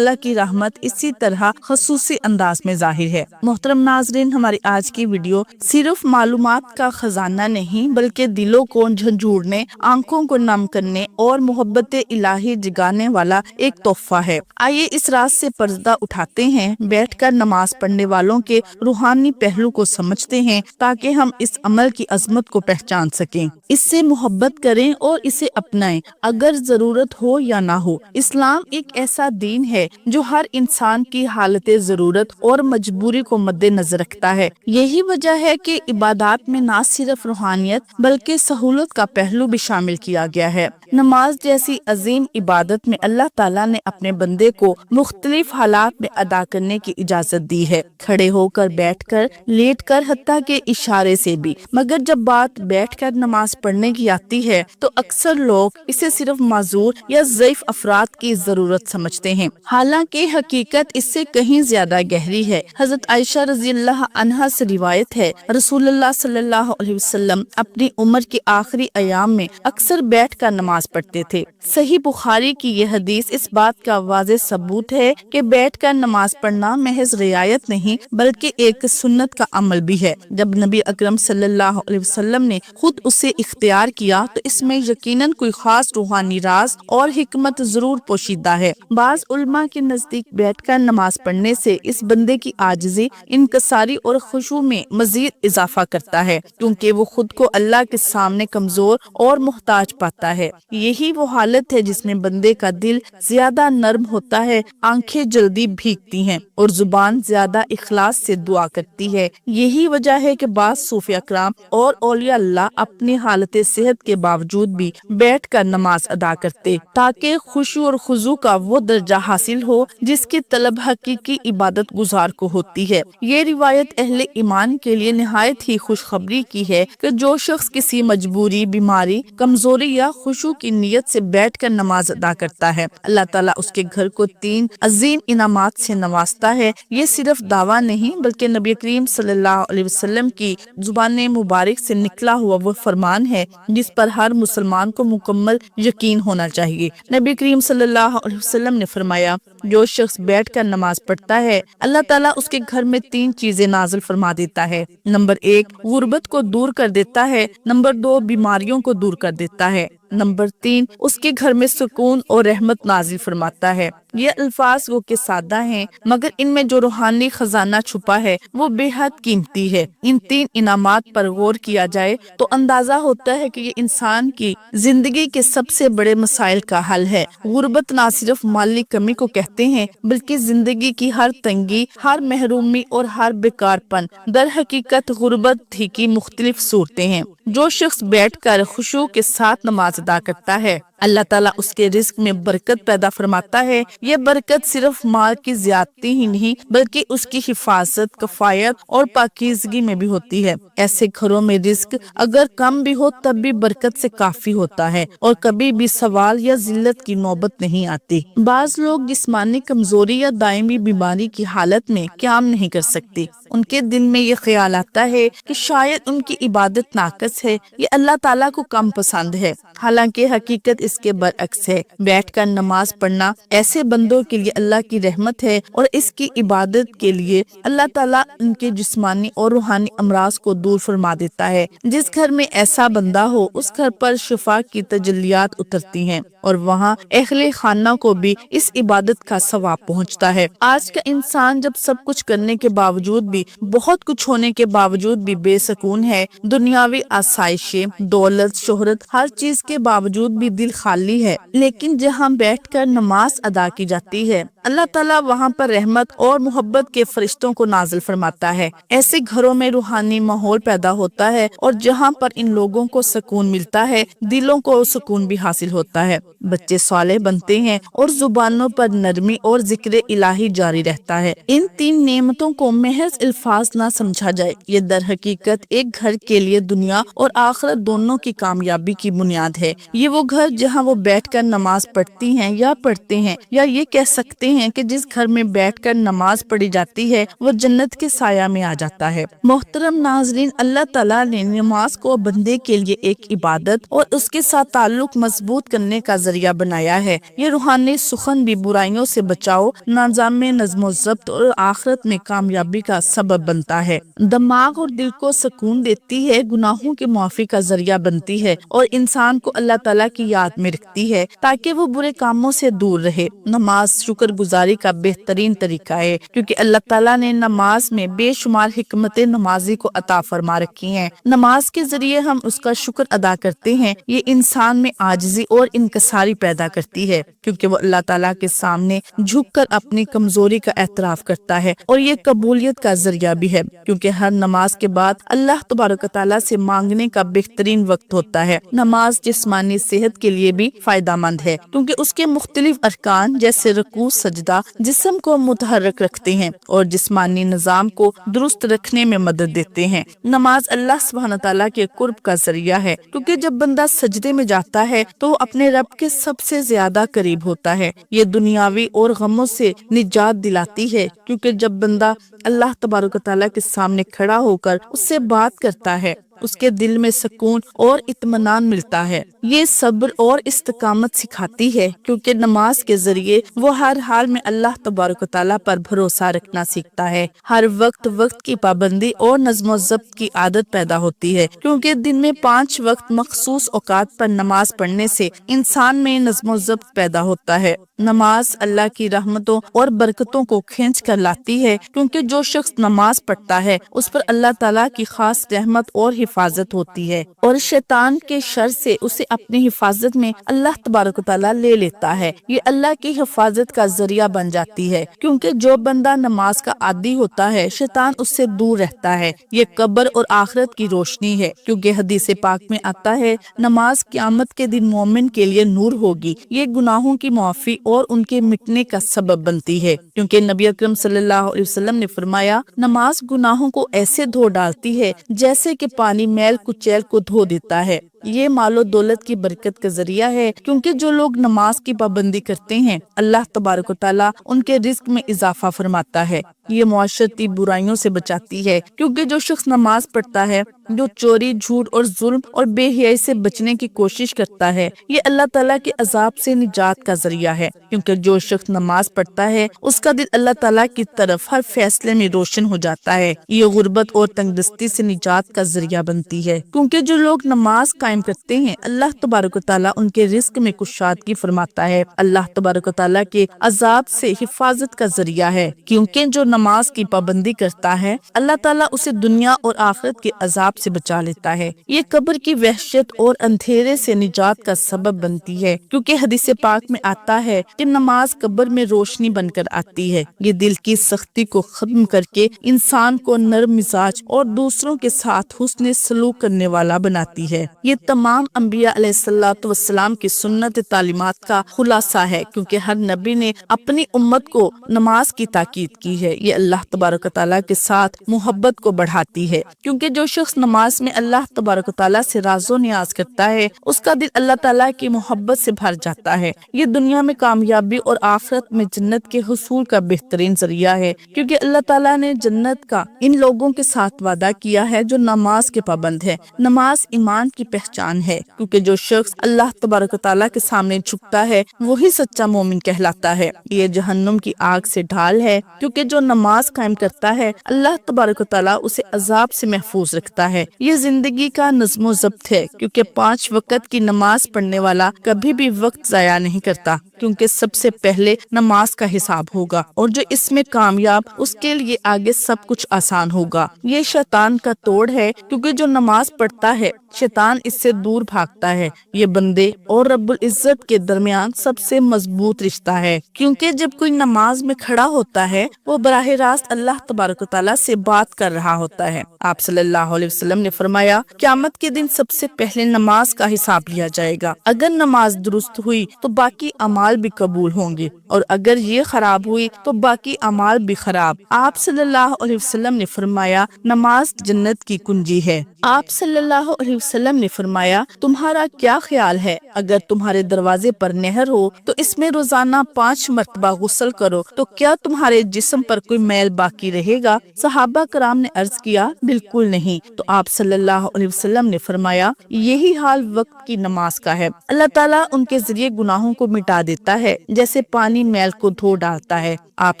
تعالیٰ کی رحمت اسی طرح خصوصی انداز میں ظاہر ہے۔ محترم ناظرین، ہماری آج کی ویڈیو صرف معلومات کا خزانہ نہیں بلکہ دلوں کو جھنجھوڑنے، آنکھوں کو نم کرنے اور محبت الہی جگانے والا ایک تحفہ ہے۔ آئیے اس راز سے پردہ اٹھاتے ہیں، بیٹھ کر نماز پڑھنے والوں کے روحانی پہلو کو سمجھتے ہیں تاکہ ہم اس عمل کی عظمت کو پہچان سکیں، اس سے محبت کریں اور اسے اپنائیں اگر ضرورت ہو یا نہ ہو۔ اسلام ایک ایسا دین ہے جو ہر انسان کی حالت ضرورت اور مجبوری کو مد نظر رکھتا ہے۔ یہی وجہ ہے کہ عبادات میں نہ صرف روحانیت بلکہ سہولت کا پہلو بھی شامل کیا گیا ہے۔ نماز جیسی عظیم عبادت میں اللہ تعالیٰ نے اپنے بندے کو مختلف حالات میں ادا کرنے کی اجازت دی ہے، کھڑے ہو کر، بیٹھ کر، لیٹ کر، حتیٰ کہ اشارے سے بھی۔ مگر جب بات بیٹھ کر نماز پڑھنے کی آتی ہے تو اکثر لوگ اسے صرف معذور یا ضعیف افراد کی ضرورت سمجھتے ہیں، حالانکہ حقیقت اس سے کہیں زیادہ گہری ہے۔ حضرت عائشہ رضی اللہ عنہا سے روایت ہے، رسول اللہ صلی اللہ علیہ وسلم اپنی عمر کے آخری ایام میں اکثر بیٹھ کر نماز پڑھتے تھے۔ صحیح بخاری کی یہ حدیث اس بات کا واضح ثبوت ہے کہ بیٹھ کر نماز پڑھنا محض رعایت نہیں بلکہ ایک سنت کا عمل بھی ہے۔ جب نبی اکرم صلی اللہ علیہ وسلم نے خود اسے اختیار کیا تو اس میں یقیناً کوئی خاص روحانی راز اور حکمت ضرور پوشیدہ ہے۔ بعض علماء کے نزدیک بیٹھ کر نماز پڑھنے سے اس بندے کی عاجزی، انکساری اور خشوع میں مزید اضافہ کرتا ہے، کیونکہ وہ خود کو اللہ کے سامنے کمزور اور محتاج پاتا ہے۔ یہی وہ حالت ہے جس میں بندے کا دل زیادہ نرم ہوتا ہے، آنکھیں جلدی بھیگتی ہیں اور زبان زیادہ اخلاص سے دعا کرتی ہے۔ یہی وجہ ہے کہ بعض صوفیاء کرام اور اولیاء اللہ اپنی حالت صحت کے باوجود بھی بیٹھ کر نماز ادا کرتے تاکہ خشوع اور خضوع کا وہ درجہ حاصل ہو جس کی طلب حقیقی عبادت گزار کو ہوتی ہے۔ یہ روایت اہل ایمان کے لیے نہایت ہی خوشخبری کی ہے کہ جو شخص کسی مجبوری، بیماری، کمزوری یا خشوع کی نیت سے بیٹھ کر نماز ادا کرتا ہے، اللہ تعالیٰ اس کے گھر کو 3 عظیم انعامات سے نوازتا ہے۔ یہ صرف دعویٰ نہیں بلکہ نبی کریم صلی اللہ علیہ وسلم کی زبان مبارک سے نکلا ہوا وہ فرمان ہے جس پر ہر مسلمان کو مکمل یقین ہونا چاہیے۔ نبی کریم صلی اللہ علیہ وسلم نے فرمایا، جو شخص بیٹھ کر نماز پڑھتا ہے اللہ تعالیٰ اس کے گھر میں 3 چیزیں نازل فرما دیتا ہے۔ نمبر 1 غربت کو دور کر دیتا ہے، نمبر 2 بیماریوں کو دور کر دیتا ہے، نمبر 3 اس کے گھر میں سکون اور رحمت نازل فرماتا ہے۔ یہ الفاظ وہ کہ سادہ ہیں مگر ان میں جو روحانی خزانہ چھپا ہے وہ بے حد قیمتی ہے۔ ان 3 انعامات پر غور کیا جائے تو اندازہ ہوتا ہے کہ یہ انسان کی زندگی کے سب سے بڑے مسائل کا حل ہے۔ غربت نہ صرف مالی کمی کو کہتے ہیں بلکہ زندگی کی ہر تنگی، ہر محرومی اور ہر بیکار پن در حقیقت غربت ہی کی مختلف صورتیں ہیں۔ جو شخص بیٹھ کر خشوع کے ساتھ نماز ادا کرتا ہے اللہ تعالیٰ اس کے رزق میں برکت پیدا فرماتا ہے۔ یہ برکت صرف مال کی زیادتی ہی نہیں بلکہ اس کی حفاظت، کفایت اور پاکیزگی میں بھی ہوتی ہے۔ ایسے گھروں میں رزق اگر کم بھی ہو تب بھی برکت سے کافی ہوتا ہے اور کبھی بھی سوال یا ذلت کی نوبت نہیں آتی۔ بعض لوگ جسمانی کمزوری یا دائمی بیماری کی حالت میں قیام نہیں کر سکتے، ان کے دل میں یہ خیال آتا ہے کہ شاید ان کی عبادت ناقص ہے، یہ اللہ تعالیٰ کو کم پسند ہے، حالانکہ حقیقت اس کے برعکس ہے۔ بیٹھ کر نماز پڑھنا ایسے بندوں کے لیے اللہ کی رحمت ہے اور اس کی عبادت کے لیے اللہ تعالیٰ ان کے جسمانی اور روحانی امراض کو دور فرما دیتا ہے۔ جس گھر میں ایسا بندہ ہو اس گھر پر شفا کی تجلیات اترتی ہیں اور وہاں اہل خانہ کو بھی اس عبادت کا ثواب پہنچتا ہے۔ آج کا انسان جب سب کچھ کرنے کے باوجود بھی، بہت کچھ ہونے کے باوجود بھی بے سکون ہے، دنیاوی آسائشیں، دولت، شہرت، ہر چیز کے باوجود بھی دل خالی ہے، لیکن جہاں بیٹھ کر نماز ادا کی جاتی ہے اللہ تعالیٰ وہاں پر رحمت اور محبت کے فرشتوں کو نازل فرماتا ہے۔ ایسے گھروں میں روحانی ماحول پیدا ہوتا ہے اور جہاں پر ان لوگوں کو سکون ملتا ہے دلوں کو سکون بھی حاصل ہوتا ہے، بچے صالح بنتے ہیں اور زبانوں پر نرمی اور ذکر الہی جاری رہتا ہے۔ ان 3 نعمتوں کو محض الفاظ نہ سمجھا جائے، یہ در حقیقت ایک گھر کے لیے دنیا اور آخرت دونوں کی کامیابی کی بنیاد ہے۔ یہ وہ گھر جہاں وہ بیٹھ کر نماز پڑھتی ہیں یا پڑھتے ہیں، یا یہ کہہ سکتے ہیں کہ جس گھر میں بیٹھ کر نماز پڑھی جاتی ہے وہ جنت کے سایہ میں آ جاتا ہے۔ محترم ناظرین، اللہ تعالیٰ نے نماز کو بندے کے لیے ایک عبادت اور اس کے ساتھ تعلق مضبوط کرنے کا ذریعہ بنایا ہے۔ یہ روحانی سخن بھی برائیوں سے بچاؤ، نظام میں نظم و ضبط اور آخرت میں کامیابی کا سبب بنتا ہے۔ دماغ اور دل کو سکون دیتی ہے، گناہوں کے معافی کا ذریعہ بنتی ہے اور انسان کو اللہ تعالیٰ کی یاد میں رکھتی ہے تاکہ وہ برے کاموں سے دور رہے۔ نماز شکر گزاری کا بہترین طریقہ ہے، کیونکہ اللہ تعالیٰ نے نماز میں بے شمار حکمت نمازی کو عطا فرما رکھی ہیں۔ نماز کے ذریعے ہم اس کا شکر ادا کرتے ہیں۔ یہ انسان میں عاجزی اور انکساری پیدا کرتی ہے، کیونکہ وہ اللہ تعالیٰ کے سامنے جھک کر اپنی کمزوری کا اعتراف کرتا ہے، اور یہ قبولیت کا ذریعہ بھی ہے، کیونکہ ہر نماز کے بعد اللہ تبارک و تعالیٰ سے مانگنے کا بہترین وقت ہوتا ہے۔ نماز جسمانی صحت کے لیے بھی فائدہ مند ہے، کیونکہ اس کے مختلف ارکان جیسے رکوع، سجدہ جسم کو متحرک رکھتے ہیں اور جسمانی نظام کو درست رکھنے میں مدد دیتے ہیں۔ نماز اللہ سبحانہ تعالیٰ کے قرب کا ذریعہ ہے، کیونکہ جب بندہ سجدے میں جاتا ہے تو وہ اپنے رب کے سب سے زیادہ قریب ہوتا ہے۔ یہ دنیاوی اور غموں سے نجات دلاتی ہے، کیونکہ جب بندہ اللہ تبارک و تعالیٰ کے سامنے کھڑا ہو کر اس سے بات کرتا ہے، اس کے دل میں سکون اور اطمینان ملتا ہے۔ یہ صبر اور استقامت سکھاتی ہے، کیونکہ نماز کے ذریعے وہ ہر حال میں اللہ تبارک و تعالیٰ پر بھروسہ رکھنا سیکھتا ہے۔ ہر وقت کی پابندی اور نظم و ضبط کی عادت پیدا ہوتی ہے، کیونکہ دن میں 5 وقت مخصوص اوقات پر نماز پڑھنے سے انسان میں نظم و ضبط پیدا ہوتا ہے۔ نماز اللہ کی رحمتوں اور برکتوں کو کھینچ کر لاتی ہے، کیونکہ جو شخص نماز پڑھتا ہے اس پر اللہ تعالیٰ کی خاص رحمت اور حفاظت ہوتی ہے، اور شیطان کے شر سے اسے اپنی حفاظت میں اللہ تبارک و تعالیٰ لے لیتا ہے۔ یہ اللہ کی حفاظت کا ذریعہ بن جاتی ہے، کیونکہ جو بندہ نماز کا عادی ہوتا ہے شیطان اس سے دور رہتا ہے۔ یہ قبر اور آخرت کی روشنی ہے، کیونکہ حدیث پاک میں آتا ہے نماز قیامت کے دن مومن کے لیے نور ہوگی۔ یہ گناہوں کی معافی اور ان کے مٹنے کا سبب بنتی ہے، کیونکہ نبی اکرم صلی اللہ علیہ وسلم نے فرمایا نماز گناہوں کو ایسے دھو ڈالتی ہے جیسے کہ پانی میل کچیل کو دھو دیتا ہے۔ یہ مال و دولت کی برکت کا ذریعہ ہے، کیونکہ جو لوگ نماز کی پابندی کرتے ہیں اللہ تبارک و تعالیٰ ان کے رزق میں اضافہ فرماتا ہے۔ یہ معاشرتی برائیوں سے بچاتی ہے، کیونکہ جو شخص نماز پڑھتا ہے، جو چوری، جھوٹ اور ظلم اور بے حیائی سے بچنے کی کوشش کرتا ہے، یہ اللہ تعالیٰ کے عذاب سے نجات کا ذریعہ ہے، کیونکہ جو شخص نماز پڑھتا ہے اس کا دل اللہ تعالیٰ کی طرف ہر فیصلے میں روشن ہو جاتا ہے۔ یہ غربت اور تنگ دستی سے نجات کا ذریعہ بنتی ہے، کیونکہ جو لوگ نماز قائم کرتے ہیں اللہ تبارک و تعالیٰ ان کے رزق میں کشادگی فرماتا ہے۔ اللہ تبارک و تعالیٰ کے عذاب سے حفاظت کا ذریعہ ہے، کیونکہ جو نماز کی پابندی کرتا ہے اللہ تعالیٰ اسے دنیا اور آخرت کے عذاب سے بچا لیتا ہے۔ یہ قبر کی وحشت اور اندھیرے سے نجات کا سبب بنتی ہے، کیونکہ حدیث پاک میں آتا ہے کہ نماز قبر میں روشنی بن کر آتی ہے۔ یہ دل کی سختی کو ختم کر کے انسان کو نرم مزاج اور دوسروں کے ساتھ حسن سلوک کرنے والا بناتی ہے۔ یہ تمام انبیاء علیہ الصلوۃ والسلام کی سنت تعلیمات کا خلاصہ ہے، کیونکہ ہر نبی نے اپنی امت کو نماز کی تاکید کی ہے۔ یہ اللہ تبارک و تعالیٰ کے ساتھ محبت کو بڑھاتی ہے، کیونکہ جو شخص نماز میں اللہ تبارک و تعالیٰ سے راز و نیاز کرتا ہے اس کا دل اللہ تعالیٰ کی محبت سے بھر جاتا ہے۔ یہ دنیا میں کامیابی اور آخرت میں جنت کے حصول کا بہترین ذریعہ ہے، کیونکہ اللہ تعالیٰ نے جنت کا ان لوگوں کے ساتھ وعدہ کیا ہے جو نماز کے پابند ہے۔ نماز ایمان کی پہچان ہے، کیونکہ جو شخص اللہ تبارک و تعالیٰ کے سامنے جھکتا ہے وہی سچا مومن کہلاتا ہے۔ یہ جہنم کی آگ سے ڈھال ہے، کیونکہ جو نماز قائم کرتا ہے اللہ تبارک و تعالیٰ اسے عذاب سے محفوظ رکھتا ہے۔ یہ زندگی کا نظم و ضبط ہے، کیونکہ 5 وقت کی نماز پڑھنے والا کبھی بھی وقت ضائع نہیں کرتا، کیونکہ سب سے پہلے نماز کا حساب ہوگا، اور جو اس میں کامیاب اس کے لیے آگے سب کچھ آسان ہوگا۔ یہ شیطان کا توڑ ہے، کیونکہ جو نماز پڑھتا ہے شیطان اس سے دور بھاگتا ہے۔ یہ بندے اور رب العزت کے درمیان سب سے مضبوط رشتہ ہے، کیونکہ جب کوئی نماز میں کھڑا ہوتا ہے وہ براہ راست اللہ تبارک و تعالیٰ سے بات کر رہا ہوتا ہے۔ آپ صلی اللہ علیہ وسلم نے فرمایا قیامت کے دن سب سے پہلے نماز کا حساب لیا جائے گا۔ اگر نماز درست ہوئی تو باقی اعمال اعمال بھی قبول ہوں گے، اور اگر یہ خراب ہوئی تو باقی اعمال بھی خراب۔ آپ صلی اللہ علیہ وسلم نے فرمایا نماز جنت کی کنجی ہے۔ آپ صلی اللہ علیہ وسلم نے فرمایا تمہارا کیا خیال ہے اگر تمہارے دروازے پر نہر ہو تو اس میں روزانہ 5 مرتبہ غسل کرو تو کیا تمہارے جسم پر کوئی میل باقی رہے گا؟ صحابہ کرام نے عرض کیا بالکل نہیں۔ تو آپ صلی اللہ علیہ وسلم نے فرمایا یہی حال وقت کی نماز کا ہے، اللہ تعالیٰ ان کے ذریعے گناہوں کو مٹا دیتا ہے جیسے پانی میل کو دھو ڈالتا ہے۔ آپ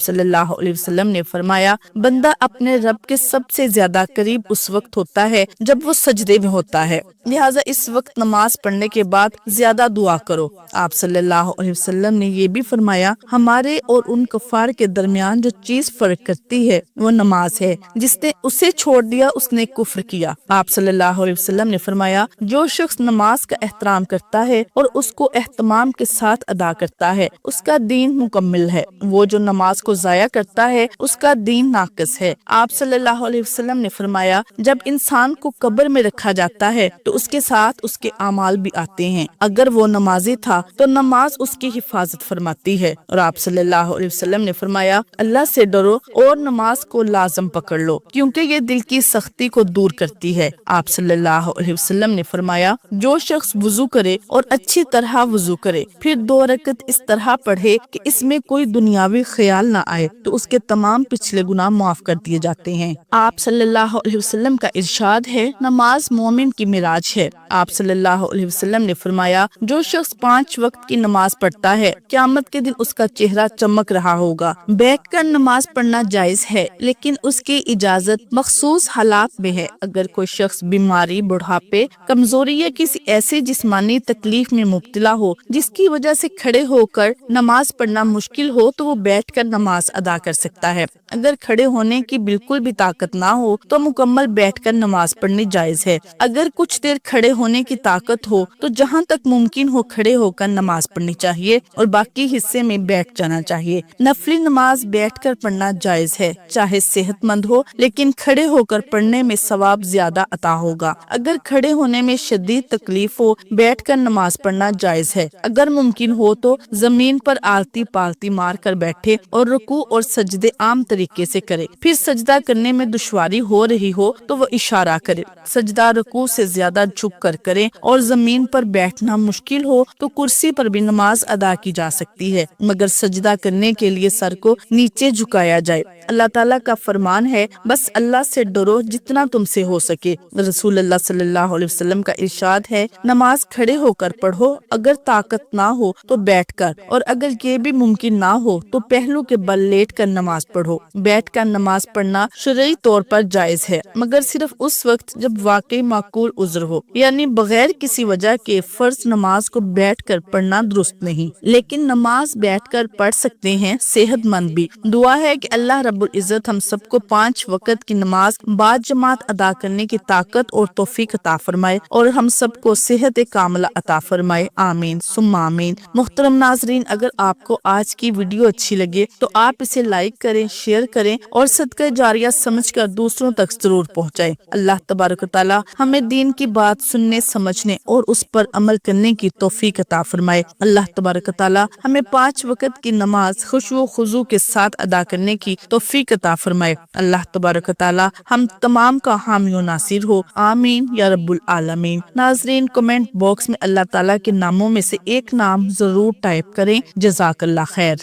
صلی اللہ علیہ وسلم نے فرمایا بندہ اپنے رب کے سب سے زیادہ قریب اس وقت ہوتا ہے جب وہ سجدے میں ہوتا ہے، لہٰذا اس وقت نماز پڑھنے کے بعد زیادہ دعا کرو۔ آپ صلی اللہ علیہ وسلم نے یہ بھی فرمایا ہمارے اور ان کفار کے درمیان جو چیز فرق کرتی ہے وہ نماز ہے، جس نے اسے چھوڑ دیا اس نے کفر کیا۔ آپ صلی اللہ علیہ وسلم نے فرمایا جو شخص نماز کا احترام کرتا ہے اور اس کو اہتمام کے ساتھ ادا کرتا ہے اس کا دین مکمل ہے، وہ جو نماز کو ضائع کرتا ہے اس کا دین ناقص ہے۔ آپ صلی اللہ علیہ وسلم نے فرمایا جب انسان کو قبر میں رکھا جاتا ہے تو اس کے ساتھ اس کے اعمال بھی آتے ہیں، اگر وہ نمازی تھا تو نماز اس کی حفاظت فرماتی ہے، اور آپ صلی اللہ علیہ وسلم نے فرمایا اللہ سے ڈرو اور نماز کو لازم پکڑ لو کیونکہ یہ دل کی سختی کو دور کرتی ہے۔ آپ صلی اللہ علیہ وسلم نے فرمایا جو شخص وضو کرے اور اچھی طرح وضو کرے پھر 2 رکعت اس طرح پڑھے کہ اس میں کوئی دنیاوی خیال نہ آئے تو اس کے تمام پچھلے گناہ معاف کر دیے جاتے ہیں۔ آپ صلی اللہ علیہ وسلم کا ارشاد ہے نماز مومن کی معراج ہے۔ آپ صلی اللہ علیہ وسلم نے فرمایا جو شخص 5 وقت کی نماز پڑھتا ہے قیامت کے دن اس کا چہرہ چمک رہا ہوگا۔ بیٹھ کر نماز پڑھنا جائز ہے لیکن اس کی اجازت مخصوص حالات میں ہے، اگر کوئی شخص بیماری، بڑھاپے، کمزوری یا کسی ایسی جسمانی تکلیف میں مبتلا ہو جس کی وجہ سے کھڑے ہو کر نماز پڑھنا مشکل ہو تو وہ بیٹھ کر نماز ادا کر سکتا ہے۔ اگر کھڑے ہونے کی بالکل بھی طاقت نہ ہو تو مکمل بیٹھ کر نماز پڑھنی جائز ہے۔ اگر کچھ دیر کھڑے ہونے کی طاقت ہو تو جہاں تک ممکن ہو کھڑے ہو کر نماز پڑھنی چاہیے اور باقی حصے میں بیٹھ جانا چاہیے۔ نفلی نماز بیٹھ کر پڑھنا جائز ہے، چاہے صحت مند ہو، لیکن کھڑے ہو کر پڑھنے میں ثواب زیادہ عطا ہوگا۔ اگر کھڑے ہونے میں شدید تکلیف ہو بیٹھ کر نماز پڑھنا جائز ہے، اگر ممکن ہو تو زمین پر آلتی پالتی مار کر بیٹھے اور رکوع اور سجدے عام طریقے سے کرے، پھر سجدہ کرنے میں دشواری ہو رہی ہو تو وہ اشارہ کرے، سجدہ رکوع سے زیادہ جھک کر کرے، اور زمین پر بیٹھنا مشکل ہو تو کرسی پر بھی نماز ادا کی جا سکتی ہے مگر سجدہ کرنے کے لیے سر کو نیچے جھکایا جائے۔ اللہ تعالیٰ کا فرمان ہے بس اللہ سے ڈرو جتنا تم سے ہو سکے۔ رسول اللہ صلی اللہ علیہ وسلم کا ارشاد ہے نماز کھڑے ہو کر پڑھو، اگر طاقت نہ ہو تو بیٹھ کر، اور اگر یہ بھی ممکن نہ ہو تو پہلو کے بل لیٹ کر نماز پڑھو۔ بیٹھ کر نماز پڑھنا شرعی طور پر جائز ہے مگر صرف اس وقت جب واقعی معقول عذر ہو، یعنی بغیر کسی وجہ کے فرض نماز کو بیٹھ کر پڑھنا درست نہیں، لیکن نماز بیٹھ کر پڑھ سکتے ہیں صحت مند بھی۔ دعا ہے کہ اللہ رب العزت ہم سب کو 5 وقت کی نماز باجماعت ادا کرنے کی طاقت اور توفیق عطا فرمائے اور ہم سب کو صحت کاملہ عطا فرمائے، آمین ثم آمین۔ محترم ناظرین، اگر آپ کو آج کی ویڈیو اچھی لگے تو آپ اسے لائک کریں، شیئر کریں اور صدقہ جاریہ سمجھ کر دوسروں تک ضرور پہنچائیں۔ اللہ تبارک و تعالی ہمیں دین کی بات سننے، سمجھنے اور اس پر عمل کرنے کی توفیق عطا فرمائے۔ اللہ تبارک و تعالی ہمیں 5 وقت کی نماز خشوع و خضوع کے ساتھ ادا کرنے کی توفیق عطا فرمائے۔ اللہ تبارک و تعالی ہم تمام کا حامی و ناصر ہو، آمین یا رب العالمین۔ ناظرین، کمنٹ باکس میں اللہ تعالی کے ناموں میں سے ایک نام ضرور ٹائپ کریں۔ جزاک اللہ خیر۔